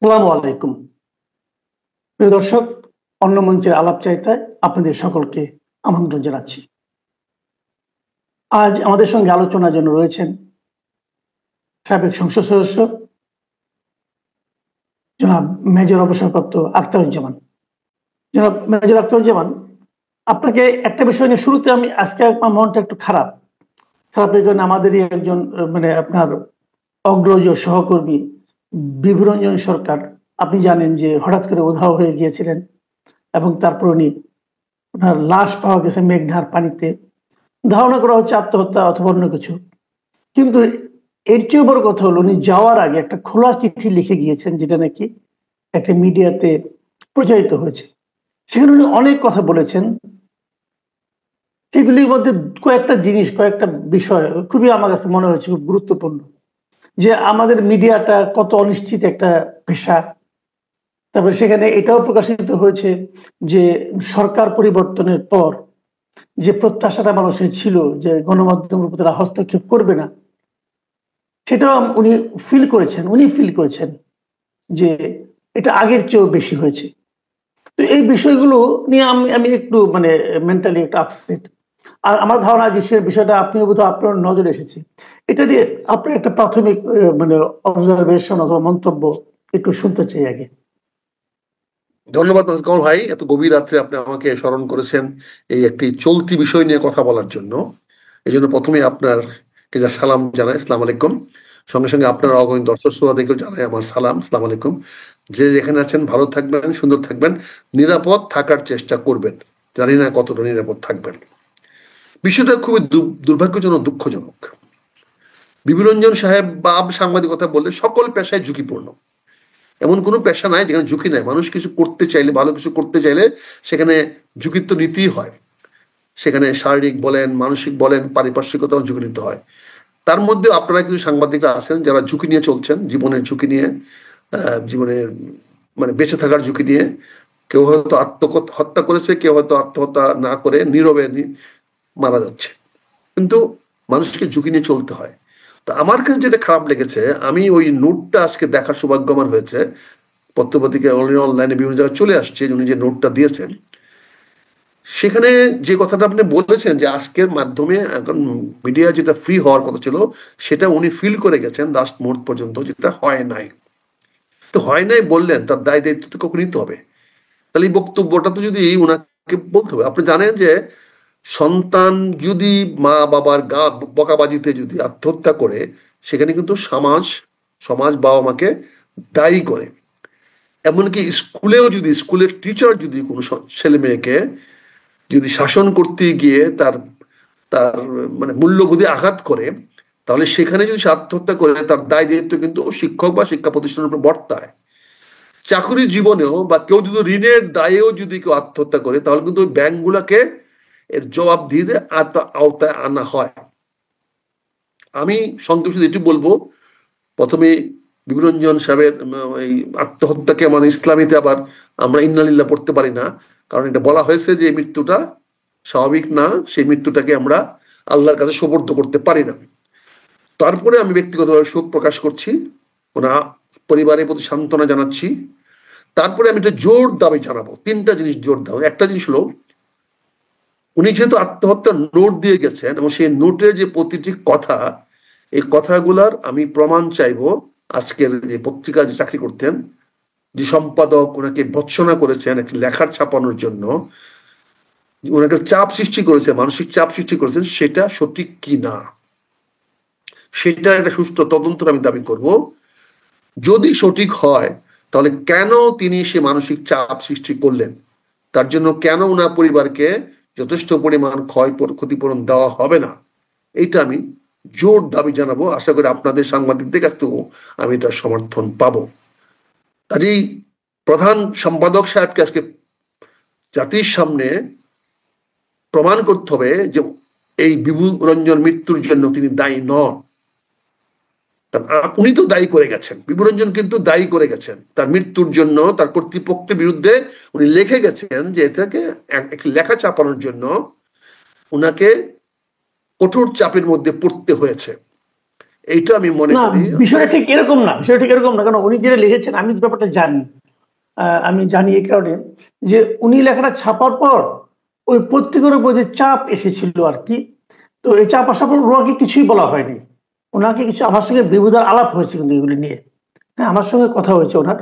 আসসালামু আলাইকুম। প্রিয় দর্শক, অন্য মঞ্চের আলাপ চাইতায় আপনাদের সকলকে আমন্ত্রণ জানাচ্ছি। আজ আমাদের সঙ্গে আলোচনার জন্য রয়েছেন সাবেক সংসদ সদস্য জনাব মেজর অবসরপ্রাপ্ত আখতারুজ্জামান। জনাব মেজর আখতারুজ্জামান, আপনাকে একটা বিষয় নিয়ে শুরুতে আজকে আমার মনটা একটু খারাপ। খারাপের কারণে আমাদেরই একজন আপনার অগ্রজ সহকর্মী বিভুরঞ্জন সরকার, আপনি জানেন যে হঠাৎ করে উধাও হয়ে গিয়েছিলেন এবং তারপর ওনার লাশ পাওয়া গেছে মেঘনার পানিতে। ধারণা করা হচ্ছে আত্মহত্যা অথবা অন্য কিছু। কিন্তু এর চেয়েও বড় কথা হলো, উনি যাওয়ার আগে একটা খোলা চিঠি লিখে গিয়েছেন, যেটা নাকি একটা মিডিয়াতে প্রচারিত হয়েছে। সেখানে উনি অনেক কথা বলেছেন। সেগুলির মধ্যে কয়েকটা বিষয় খুবই আমার কাছে মনে হয়েছে খুব গুরুত্বপূর্ণ। যে আমাদের মিডিয়াটা কত অনিশ্চিত একটা পেশা। তারপরে সেখানে এটাও প্রকাশিত হয়েছে যে সরকার পরিবর্তনের পর যে প্রত্যাশাটা মানুষের ছিল যে গণমাধ্যমের উপর তারা হস্তক্ষেপ করবে না, সেটাও উনি ফিল করেছেন যে এটা আগের চেয়েও বেশি হয়েছে। তো এই বিষয়গুলো নিয়ে আমি আমি একটু মেন্টালি একটু আপসেট। আর আমার ধারণা যে সে বিষয়টা আপনিও বোধহয় আপনার নজরে এসেছে। এটা নিয়ে আপনার একটা প্রাথমিক অবজারভেশন অথবা মন্তব্য একটু শুনতে চাই আগে। ধন্যবাদ কমল ভাই, এত গভীর রাত্রে আপনি আমাকে স্মরণ করেছেন এই একটি চলতি বিষয় নিয়ে কথা বলার জন্য। এই জন্য প্রথমে আপনার যা সালাম জানাই, আসসালাম আলাইকুম। সঙ্গে সঙ্গে আপনার অগণিত দর্শক শ্রোতাদেরকেও জানাই আমার সালাম, আসসালাম আলাইকুম। যে যেখানে আছেন ভালো থাকবেন, সুন্দর থাকবেন, নিরাপদ থাকার চেষ্টা করবেন। জানি না কতটা নিরাপদ থাকবেন। বিষয়টা খুবই দুর্ভাগ্যজনক, দুঃখজনক। বিভুরঞ্জন সাহেব বা সাংবাদিকতা বললে সকল পেশায় ঝুঁকিপূর্ণ। এমন কোনো পেশা নাই যেখানে ঝুঁকি নাই। মানুষ কিছু করতে চাইলে, ভালো কিছু করতে চাইলে সেখানে ঝুঁকি তো নিতেই হয়। সেখানে শারীরিক বলেন, মানসিক বলেন, পারিপার্শ্বিকতাও ঝুঁকি নিতে হয়। তার মধ্যে আপনারা কিছু সাংবাদিকরা আছেন যারা ঝুঁকি নিয়ে চলছেন, জীবনের ঝুঁকি নিয়ে, জীবনের বেঁচে থাকার ঝুঁকি নিয়ে। কেউ হয়তো আত্মহত্যা করেছে, কেউ হয়তো আত্মহত্যা না করে নীরবে মারা যাচ্ছে। কিন্তু মানুষকে ঝুঁকি নিয়ে চলতে হয়। তো আমার কাছে যেটা খারাপ লেগেছে, আমি ওই নোটটা আজকে দেখার সৌভাগ্য আমার হয়েছে। পত্রপত্রিকা অনলাইনে বিভিন্ন জায়গায় চলে আসছে উনি যে নোটটা দিয়েছেন। সেখানে যে কথাটা আপনি বলেছেন যে আজকের মাধ্যমে এখন মিডিয়া যেটা ফ্রি হওয়ার কথা ছিল, সেটা উনি ফিল করে গেছেন লাস্ট মুহূর্ত পর্যন্ত, যেটা হয় নাই। তো হয় নাই বললেন, তার দায় দায়িত্ব তো কাউকে নিতে হবে। তাহলে এই বক্তব্যটা তো যদি ওনাকে বলতে হবে। আপনি জানেন যে সন্তান যদি মা বাবার বকাবাজিতে যদি আত্মহত্যা করে, সেখানে কিন্তু সমাজ সমাজ বাবা মাকে দায়ী করে। এমনকি স্কুলেও যদি স্কুলের টিচার যদি কোনো ছেলে মেয়েকে যদি শাসন করতে গিয়ে তার তার মূল্যবোধে আঘাত করে, তাহলে সেখানে যদি সে আত্মহত্যা করে, তার দায় দায়িত্ব কিন্তু শিক্ষক বা শিক্ষা প্রতিষ্ঠানের উপর বর্তায়। চাকরি জীবনেও বা কেউ যদি ঋণের দায়েও যদি কেউ আত্মহত্যা করে, তাহলে কিন্তু ওই ব্যাংকগুলোকে এর জবাব দিয়ে আওতায় আনা হয়। আমি সংক্ষেপে এটি বলবো, প্রথমে বিভুরঞ্জন সাহেবের এই আত্মহত্যাকে আমাদের ইসলামীতে আবার আমরা ইন্নালিল্লাহ পড়তে পারি না। কারণ এটা বলা হয়েছে যে মৃত্যুটা স্বাভাবিক না, সেই মৃত্যুটাকে আমরা আল্লাহর কাছে সোপর্দ করতে পারি না। তারপরে আমি ব্যক্তিগতভাবে শোক প্রকাশ করছি, ওনার পরিবারের প্রতি সান্ত্বনা জানাচ্ছি। তারপরে আমি একটা জোর দাবি জানাবো, তিনটা জিনিস জোর দাবি। একটা জিনিস হলো, উনি যেহেতু আত্মহত্যার নোট দিয়ে গেছেন এবং সেই নোটের যে প্রতিটি কথা, এই কথাগুলার আমি প্রমাণ চাইবো। আজকের যে পত্রিকা যে চাকরি করতেন, যে সম্পাদক ওনাকে ভৎসনা করেছেন একটি লেখার ছাপানোর জন্য, ওনাকে চাপ সৃষ্টি করেছে, মানসিক চাপ সৃষ্টি করেছেন, সেটা সঠিক কি না সেটা একটা সুষ্ঠু তদন্ত আমি দাবি করব। যদি সঠিক হয়, তাহলে কেন তিনি সে মানসিক চাপ সৃষ্টি করলেন, তার জন্য কেন ওনার পরিবারকে যথেষ্ট পরিমাণ ক্ষতিপূরণ দেওয়া হবে না, এইটা আমি জোর দাবি জানাবো। আশা করি আপনাদের সাংবাদিকদের কাছ থেকেও আমি এটার সমর্থন পাবো। কাজেই প্রধান সম্পাদক সাহেবকে আজকে জাতির সামনে প্রমাণ করতে হবে যে এই বিভুরঞ্জন মৃত্যুর জন্য তিনি দায়ী নন। উনি তো দায়ী করে গেছেন, বিভুরঞ্জন কিন্তু দায়ী করে গেছেন তার মৃত্যুর জন্য। তার কর্তৃপক্ষের বিরুদ্ধে উনি লিখে গেছেন যে এটাকে একটি লেখা চাপানোর জন্য উনাকে কঠোর চাপের মধ্যে পড়তে হয়েছে। এইটা আমি মনে না, করি। বিষয়টা ঠিক এরকম না, বিষয়টা ঠিক এরকম না, কারণ উনি যেটা লিখেছেন আমি ব্যাপারটা জানি। আমি জানি এই কারণে যে উনি লেখাটা ছাপার পর ওই পত্রিকার উপর যে চাপ এসেছিল আর কি, তো এই চাপ আসার পর ওনাকে কিছুই বলা হয়নি। ওনাকে কিছু, আমার সঙ্গে বিভুদার আলাপ হয়েছে কিন্তু এগুলি নিয়ে, হ্যাঁ আমার সঙ্গে কথা হয়েছে ওনার।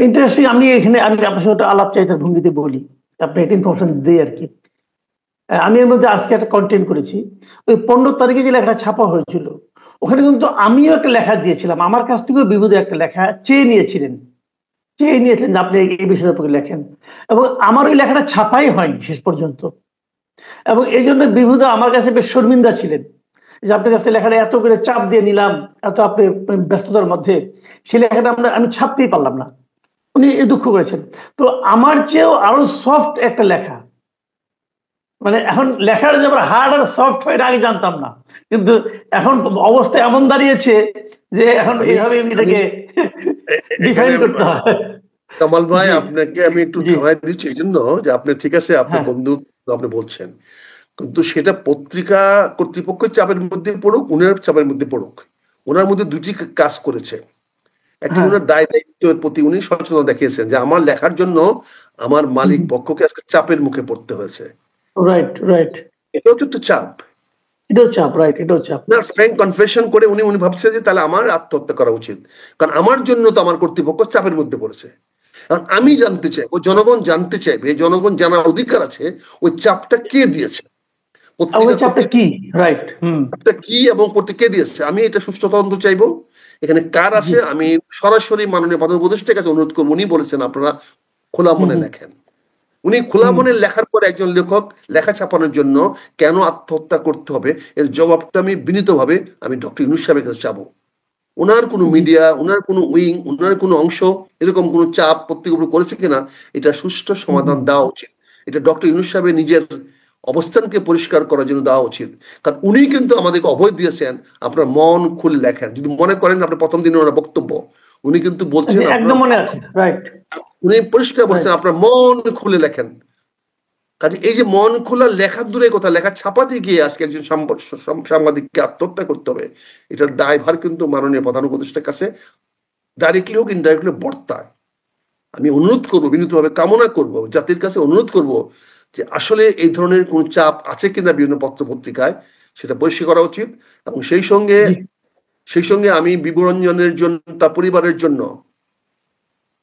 ইন্টারেস্টিং, আমি এখানে আমি আপনার সঙ্গে একটা আলাপ চাইতার ভঙ্গিতে বলি, আপনি একটা ইনফরমেশন দিই আর কি। আমি এর মধ্যে আজকে একটা কন্টেন্ট করেছি, ওই 15 তারিখে যে লেখাটা ছাপা হয়েছিল ওখানে কিন্তু আমিও একটা লেখা দিয়েছিলাম, আমার কাছ থেকেও বিভুদের একটা লেখা চেয়ে নিয়েছিলেন, চেয়ে নিয়েছিলেন যে আপনি এই বিষয়ের উপরে লেখেন, এবং আমার ওই লেখাটা ছাপাই হয়নি শেষ পর্যন্ত। এবং এই জন্য বিভুদা আমার কাছে বেশ শর্মিন্দা ছিলেন যে আপনার কাছে লেখাটা এত করে চাপ দিয়ে নিলাম, এত আপনি ব্যস্ততার মধ্যে সেই লেখাটা আমি ছাপতেই পারলাম না, উনি দুঃখ করেছেন। তো আমার চেয়েও আরো সফট একটা লেখা, মানে এখন লেখার যে আবার হার্ড আর সফট হয় এটা আগে জানতাম না, কিন্তু এখন অবস্থা এমন দাঁড়িয়েছে যে এখন এইভাবে এটাকে ডিফাইন করতে হয়। কামাল ভাই, জি আপনাকে আমি একটু জি, থামাই দিচ্ছি এই জন্য যে আপনি ঠিক আছে, আপনার হ্যাঁ বন্ধু আপনি বলছেন, কিন্তু সেটা পত্রিকা কর্তৃপক্ষের চাপের মধ্যে পড়ুক, উনার চাপের মধ্যে পড়ুক, ওনার মধ্যে দুটি কাজ করেছে। একটি হ্যাঁ, ওনার দায় দায়িত্বের প্রতি উনি সচেতনতা দেখিয়েছেন যে আমার লেখার জন্য আমার মালিক পক্ষকে আজকে চাপের মুখে পড়তে হয়েছে। রাইট রাইট, এটাও তো একটা চাপ। এটাও চাপ, রাইট, এটাও চাপ। না, ফ্র্যাঙ্ক কনফেশন করে উনি উনি ভাবছে যে তাহলে আমার আত্মহত্যা করা উচিত, কারণ আমার জন্য তো আমার কর্তৃপক্ষ চাপের মধ্যে পড়েছে। কারণ আমি জানতে চাই, ও জনগণ জানতে চাইবে, জনগণ জানার অধিকার আছে ওই চাপটা কে দিয়েছে, আর ওই পত্রিকা চাপটা কি, রাইট, কর্তৃপক্ষটা কি এবং কে দিয়েছে। আমি এটা সুষ্ঠু তদন্ত চাইবো, এখানে কার জি, আছে। আমি সরাসরি মাননীয় প্রধান উপদেষ্টার কাছে অনুরোধ করবো, উনি বলেছেন আপনারা খোলা হুম মনে হুম লেখেন। উনি খোলা হুম, মনে লেখার পর একজন লেখক লেখা ছাপানোর জন্য কেন আত্মহত্যা করতে হবে, এর জবাবটা আমি বিনীতভাবে আমি ডক্টর ইউনূস সাহেবের কাছে চাবো। ওনার কোনো জি, মিডিয়া, ওনার কোনো উইং, ওনার কোনো অংশ এরকম কোনো চাপ পত্রিকার উপর করেছে কিনা এটা সুষ্ঠু হুম সমাধান হুম, দেওয়া উচিত। এটা ডক্টর ইউনূস সাহেবের নিজের অবস্থানকে পরিষ্কার করার জন্য দেওয়া উচিত। কারণ উনি কিন্তু আমাদেরকে অভয় দিয়েছেন আপনার মন খুলে লেখেন। যদি মনে করেন আপনার প্রথম দিনের ওনার বক্তব্য, উনি কিন্তু বলছেন জি, আপনার, একদম মনে আছে, রাইট উনি পরিষ্কার বলছেন রাইট, আপনার মন খুলে লেখেন। কাজে এই যে মন খোলা লেখার দূরে কথা, লেখা ছাপাতে গিয়ে আজকে একজন সাংবাদিককে আত্মহত্যা করতে হবে, এটার দায়ভার কিন্তু মাননীয় প্রধান উপদেষ্টার কাছে ডাইরেক্টলি হোক ইনডাইরেক্টলি বর্তায়। আমি অনুরোধ করবো, বিনীতভাবে কামনা করব, জাতির কাছে অনুরোধ করব যে আসলে এই ধরনের কোন চাপ আছে কিনা বিভিন্ন পত্র পত্রিকায় সেটা পরিষ্কার করা উচিত। এবং জি, সেই সঙ্গে আমি বিবরঞ্জনের জন্য, তার পরিবারের জন্য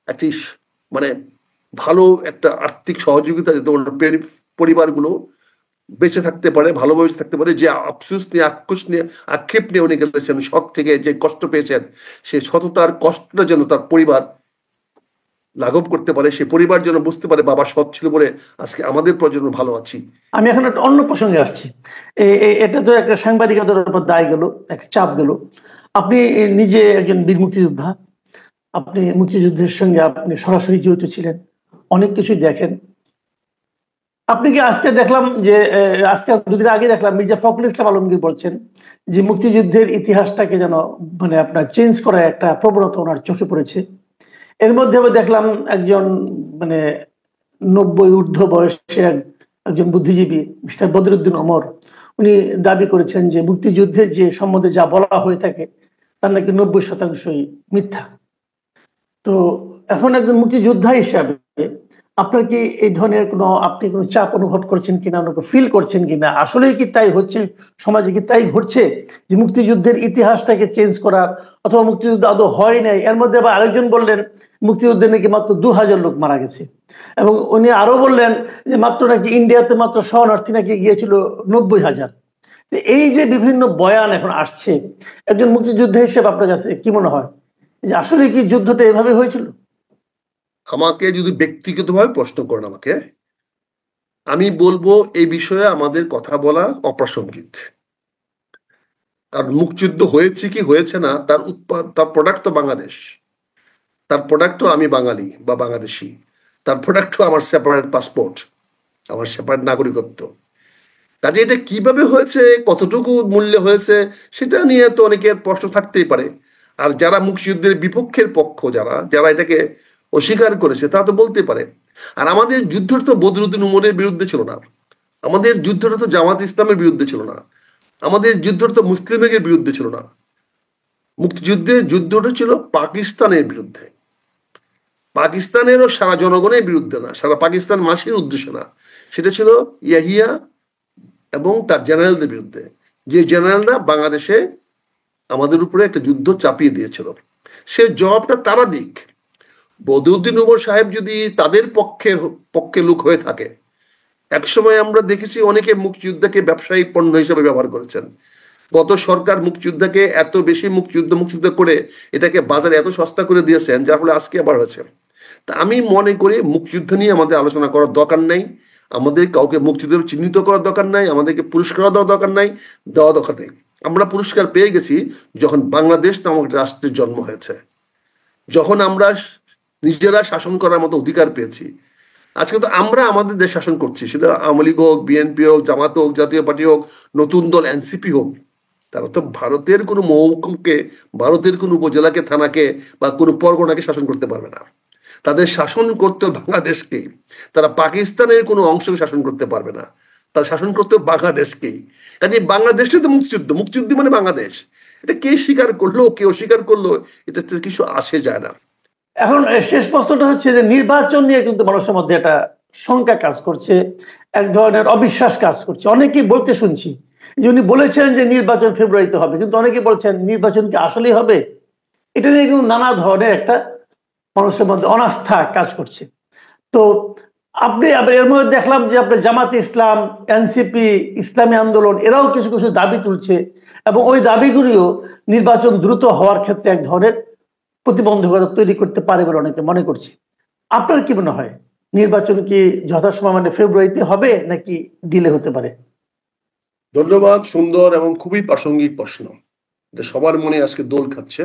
একটি মানে ভালো একটা আর্থিক সহযোগিতা, যাতে পরিবারগুলো বেঁচে থাকতে পারে, ভালোভাবে থাকতে পারে। যে আফসোস নিয়ে, আক্রোশ নিয়ে, আক্ষেপ নিয়ে উনি গেছেন, সৎ থেকে যে কষ্ট পেয়েছেন, সেই সততার কষ্টটা যেন তার পরিবার লাঘব করতে পারে, সে পরিবার যেন বুঝতে পারে বাবা সৎ ছিল বলে আজকে আমাদের প্রজন্ম ভালো আছি। আমি এখন একটা অন্য প্রসঙ্গে আসছি। এটা তো একটা সাংবাদিকতার উপর দায় গেল, একটা চাপ গেল। আপনি নিজে একজন বীর মুক্তিযোদ্ধা, আপনি মুক্তিযুদ্ধের সঙ্গে আপনি সরাসরি জড়িত ছিলেন, অনেক কিছুই দেখেন। আপনি কি আজকে দেখলাম যে আজকে দুদিন আগে দেখলাম মির্জা ফখরুল ইসলাম আলমগীর বলছেন যে মুক্তিযুদ্ধের ইতিহাসটাকে যেন মানে আপনার চেঞ্জ করার একটা প্রবণতা ওনার চোখে পড়েছে। এর মধ্যে আবার দেখলাম একজন মানে 90 ঊর্ধ্ব বয়সের একজন বুদ্ধিজীবী মিস্টার বদরুদ্দিন অমর, উনি দাবি করেছেন যে মুক্তিযুদ্ধের যে সম্বন্ধে যা বলা হয়ে থাকে তার নাকি 90%ই মিথ্যা। তো এখন একজন মুক্তিযোদ্ধা হিসাবে আপনার কি এই ধরনের কোনো, আপনি কোনো চাপ অনুভব করছেন কিনা, ফিল করছেন কিনা, আসলে কি তাই হচ্ছে, সমাজে কি তাই ঘটছে যে মুক্তিযুদ্ধের ইতিহাসটাকে চেঞ্জ করার, অথবা মুক্তিযুদ্ধ আদৌ হয় নাই? এর মধ্যে আবার আরেকজন বললেন মুক্তিযুদ্ধে নাকি মাত্র 2000 লোক মারা গেছে, এবং উনি আরো বললেন যে মাত্র নাকি ইন্ডিয়াতে মাত্র শরণার্থী নাকি গিয়েছিল 90,000। এই যে বিভিন্ন বয়ান এখন আসছে, একজন মুক্তিযোদ্ধা হিসেবে আপনার কাছে কি মনে হয় যে আসলে কি যুদ্ধটা এভাবে হয়েছিল? আমাকে যদি ব্যক্তিগতভাবে প্রশ্ন করেন আমাকে, আমি বলবো এই বিষয়ে আমাদের কথা বলা অপ্রাসঙ্গিক। কারণ মুক্তিযুদ্ধ হয়েছে কি হয়েছে না তার প্রোডাক্ট তো বাংলাদেশ, তার প্রোডাক্টও আমি বাঙালি বা বাংলাদেশি, তার প্রোডাক্টও আমার সেপারেট পাসপোর্ট, আমার সেপারেট নাগরিকত্ব। কাজে এটা কিভাবে হয়েছে, কতটুকু মূল্যে হয়েছে, সেটা নিয়ে তো অনেকের প্রশ্ন থাকতেই পারে। আর যারা মুক্তিযুদ্ধের বিপক্ষের পক্ষ, যারা যারা এটাকে অস্বীকার করেছে তারা তো বলতে পারে। আর আমাদের যুদ্ধটা তো বদরুদ্দিন উমরের বিরুদ্ধে ছিল না, আমাদের যুদ্ধটা তো জামাত ইসলামের বিরুদ্ধে ছিল না, আমাদের যুদ্ধটা তো মুসলিম লীগের বিরুদ্ধে ছিল না, যুদ্ধটা ছিল পাকিস্তানের বিরুদ্ধে, পাকিস্তানেরও সারা জনগণের বিরুদ্ধে না, সারা পাকিস্তান মাসের উদ্দেশ্যে না, সেটা ছিল ইয়াহিয়া এবং তার জেনারেলদের বিরুদ্ধে, যে জেনারেলরা বাংলাদেশে আমাদের উপরে একটা যুদ্ধ চাপিয়ে দিয়েছিল। সে জবাবটা তারা দিক। বদরুদ্দিন উমর সাহেব যদি তাদের পক্ষে লোক হয়ে থাকে, একসময় আমরা দেখেছি অনেকে মুক্তিযোদ্ধাকে ব্যবসায়িক পণ্য হিসেবে ব্যবহার করেছেন। গত সরকার মুক্তিযোদ্ধাকে এত বেশি মুক্তিযুদ্ধ করে এটাকে বাজারে এত সস্তা করে দিয়েছেন, যার ফলে আজকে আবার হয়েছে। তা আমি মনে করি মুক্তিযুদ্ধ নিয়ে আমাদের আলোচনা করার দরকার নাই, আমাদের কাউকে মুক্তিযুদ্ধ চিহ্নিত করার দরকার নাই, আমাদেরকে পুরস্কার দেওয়ার দরকার নাই, দেওয়া দরকার নেই। আমরা পুরস্কার পেয়ে গেছি যখন বাংলাদেশ নামক রাষ্ট্রের জন্ম হয়েছে, যখন আমরা নিজেরা শাসন করার মতো অধিকার পেয়েছি। আজকে তো আমরা আমাদের দেশ শাসন করছি, সেটা আওয়ামী লীগ হোক, বিএনপি হোক, জামাত হোক, জাতীয় পার্টি হোক, নতুন দল এনসিপি হোক, তারা তো ভারতের কোনো মহকুমকে, ভারতের কোনো উপজেলাকে, থানাকে বা কোনো পরগনাকে শাসন করতে পারবে না। তাদের শাসন করতে বাংলাদেশকে, তারা পাকিস্তানের কোনো অংশকে শাসন করতে পারবে না, তারা শাসন করতে বাংলাদেশকেই। কাজে বাংলাদেশে তো মুক্তিযুদ্ধ মানে বাংলাদেশ, এটা কে স্বীকার করলো, কেউ স্বীকার করলো, এটা কিছু আসে যায় না। এখন শেষ প্রশ্নটা হচ্ছে যে নির্বাচন নিয়ে কিন্তু মানুষের মধ্যে একটা শঙ্কা কাজ করছে, এক ধরনের অবিশ্বাস কাজ করছে। অনেকেই বলতে শুনছি যে উনি বলেছেন যে নির্বাচন ফেব্রুয়ারিতে হবে, কিন্তু অনেকে বলছেন নির্বাচন কি আসলেই হবে? এটা নিয়ে কিন্তু নানা ধরনের একটা মানুষের মধ্যে অনাস্থা কাজ করছে। তো আপনি এর মধ্যে দেখলাম যে আপনার জামাতে ইসলাম, এনসিপি, ইসলামী আন্দোলন এরাও কিছু কিছু দাবি তুলছে, এবং ওই দাবিগুলিও নির্বাচন দ্রুত হওয়ার ক্ষেত্রে এক ধরনের প্রতিবন্ধকতা তৈরি করতে পারে বলে অনেকে মনে করছে। আপনার কি মনে হয় নির্বাচন কি যথাসময় মানে ফেব্রুয়ারিতে হবে নাকি ডিলে হতে পারে? ধন্যবাদ, সুন্দর এবং খুবই প্রাসঙ্গিক প্রশ্ন, এটা সবার মনে আজকে দোল খাচ্ছে।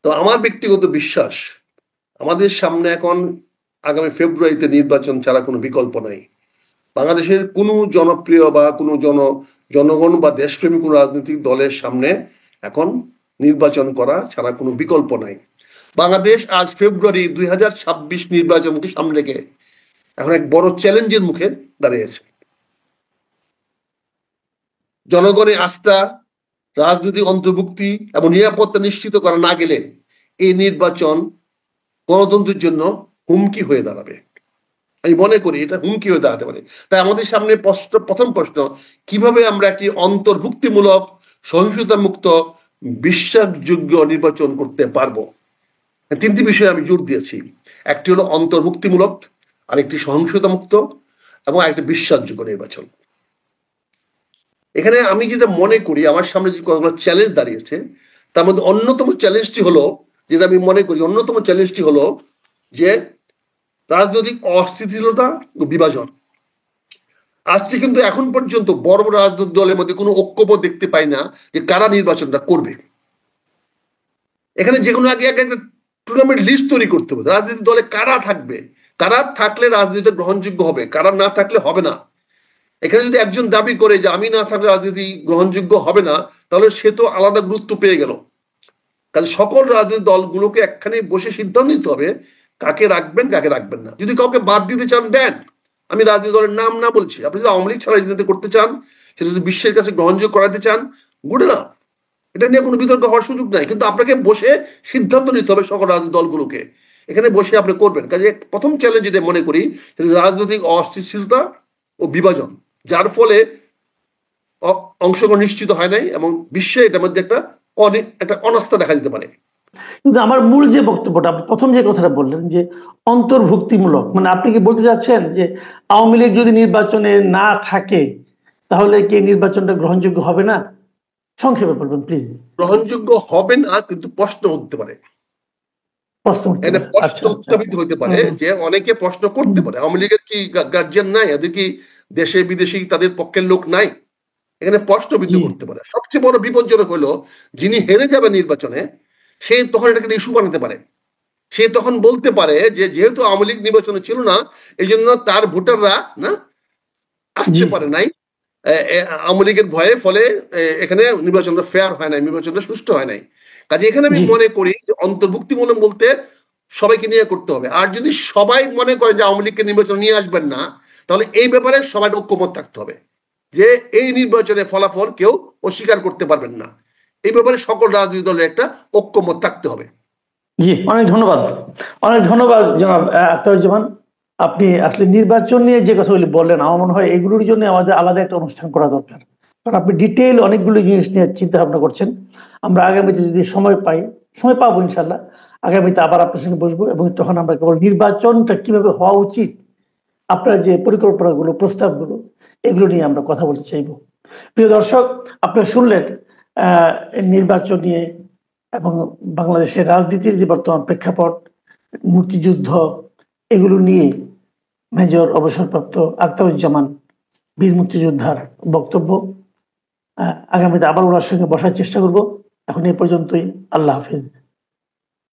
তো আমার ব্যক্তিগত বিশ্বাস, আমাদের সামনে এখন আগামী ফেব্রুয়ারিতে নির্বাচন ছাড়া কোনো বিকল্প নাই। বাংলাদেশের কোনো জনপ্রিয় বা কোনো জনগণ বা দেশপ্রেমী কোনো রাজনৈতিক দলের সামনে এখন নির্বাচন করা ছাড়া কোনো বিকল্প নাই। বাংলাদেশ আজ ফেব্রুয়ারি 2026 নির্বাচনকে সামনে রেখে এখন এক বড় চ্যালেঞ্জের মুখে দাঁড়িয়েছে। জনগণের আস্থা, রাজনৈতিক অন্তর্ভুক্তি এবং নিরাপত্তা নিশ্চিত করা না গেলে এই নির্বাচন গণতন্ত্রের জন্য হুমকি হয়ে দাঁড়াবে। আমি মনে করি এটা হুমকি হয়ে দাঁড়াতে পারে। তাই আমাদের সামনে প্রথম প্রশ্ন, কিভাবে আমরা একটি অন্তর্ভুক্তিমূলক, সহিংসতা মুক্ত, বিশ্বাসযোগ্য নির্বাচন করতে পারবো? তিনটি বিষয়ে আমি জোর দিয়েছি। একটি হলো অন্তর্ভুক্তিমূলক, আরেকটি সহিংসতা মুক্ত এবং আরেকটি বিশ্বাসযোগ্য নির্বাচন। এখানে আমি যেটা মনে করি আমার সামনে যে কতগুলো চ্যালেঞ্জ দাঁড়িয়েছে, তার মধ্যে অন্যতম চ্যালেঞ্জটি হলো, যেটা আমি মনে করি অন্যতম চ্যালেঞ্জটি হলো যে রাজনৈতিক অস্থিতিশীলতা ও বিভাজন। আজকে কিন্তু এখন পর্যন্ত বড় বড় রাজনৈতিক দলের মধ্যে কোনো ঐক্যবোধ দেখতে পাই না যে কারা নির্বাচনটা করবে। এখানে যে কোনো আগে একটা টুর্নামেন্ট লিস্ট তৈরি করতে হবে, রাজনৈতিক দলে কারা থাকবে, কারা থাকলে রাজনীতি গ্রহণযোগ্য হবে, কারা না থাকলে হবে না। এখানে যদি একজন দাবি করে যে আমি না থাকলে রাজনীতি গ্রহণযোগ্য হবে না, তাহলে সে তো আলাদা গুরুত্ব পেয়ে গেল। কাজে সকল রাজনৈতিক দলগুলোকে একখানে বসে সিদ্ধান্ত নিতে হবে কাকে রাখবেন কাকে রাখবেন না। যদি কাউকে বাদ দিতে চান দেন, আমি রাজনৈতিক দলের নাম না বলছি, আপনি যদি আওয়ামী লীগ ছাড়া রাজনীতি করতে চান, সেটা যদি বিশ্বের কাছে গ্রহণযোগ্য করাতে চান, গুড না, এটা নিয়ে কোনো বিতর্ক হওয়ার সুযোগ নাই। কিন্তু আপনাকে বসে সিদ্ধান্ত নিতে হবে সকল রাজনৈতিক দলগুলোকে, এখানে বসে আপনি করবেন। কাজে প্রথম চ্যালেঞ্জ যেটা মনে করি রাজনৈতিক অস্থিতিশীলতা ও বিভাজন, যার ফলে অংশগ্রহণ নিশ্চিত হয় নাই এবং বিশ্বে এটার মধ্যে একটা অনাস্থা দেখা দিতে পারে। কিন্তু আমার মূল যে বক্তব্যটা, আপনি প্রথম যে কথাটা বললেন যে অন্তর্ভুক্তিমূলক, মানে আপনি কি বলতে চাচ্ছেন যে আওয়ামী লীগ যদি নির্বাচনে না থাকে তাহলে কি নির্বাচনটা গ্রহণযোগ্য হবে না? সংক্ষেপে বলবেন প্লিজ। গ্রহণযোগ্য হবে না, কিন্তু প্রশ্ন উঠতে পারে, প্রশ্ন উত্থাপিত হতে পারে যে অনেকে প্রশ্ন করতে পারে আওয়ামী লীগের কি গার্জিয়ান নাই, এদের কি দেশে বিদেশি তাদের পক্ষের লোক নাই, এখানে প্রশ্নবিদ্ধ করতে পারে। সবচেয়ে বড় বিপজ্জনক হলো যিনি হেরে যাবে নির্বাচনে, সে তখন এটাকে ইস্যু বানাতে পারে। সে তখন বলতে পারে যে যেহেতু আওয়ামী লীগ নির্বাচনে ছিল না, এই জন্য তার ভোটাররা না আসতে পারে নাই আওয়ামী লীগের ভয়ে, ফলে এখানে নির্বাচনটা ফেয়ার হয় নাই, নির্বাচনটা সুষ্ঠু হয় নাই। কাজে এখানে আমি মনে করি যে অন্তর্ভুক্তিমূলক বলতে সবাইকে নিয়ে করতে হবে। আর যদি সবাই মনে করে যে আওয়ামী লীগকে নির্বাচন নিয়ে আসবেন না, তাহলে এই ব্যাপারে সবাই ঐক্যমত থাকতে হবে। যে এই নির্বাচনের ফলাফল কেউ অস্বীকার করতে পারবেন না। এই ব্যাপারে সকল রাজনৈতিক দলের একটা ঐক্যমত থাকতে হবে। জি, অনেক ধন্যবাদ, অনেক ধন্যবাদ জনাব আখতারুজ্জামান। আপনি আসলে নির্বাচন নিয়ে যে কথাগুলি বললেন, আমার মনে হয় এগুলোর জন্য আমাদের আলাদা একটা অনুষ্ঠান করা দরকার, কারণ আপনি ডিটেইল অনেকগুলো জিনিস নিয়ে চিন্তা ভাবনা করছেন। আমরা আগামীতে যদি সময় পাই, সময় পাবো ইনশাল্লাহ, আগামীতে আবার আপনার সঙ্গে বসবো এবং তখন আমরা কেবল নির্বাচনটা কিভাবে হওয়া উচিত, আপনার যে পরিকল্পনাগুলো, প্রস্তাবগুলো, এগুলো নিয়ে আমরা কথা বলতে চাইবো। প্রিয় দর্শক, আপনারা শুনলেন নির্বাচন নিয়ে এবং বাংলাদেশের রাজনীতির যে বর্তমান প্রেক্ষাপট, মুক্তিযুদ্ধ, এগুলো নিয়ে মেজর অবসরপ্রাপ্ত আখতারুজ্জামান বীর মুক্তিযোদ্ধার বক্তব্য। আগামীতে আবার ওনার সঙ্গে বসার চেষ্টা করব। এখন এই পর্যন্তই। আল্লাহ হাফিজ।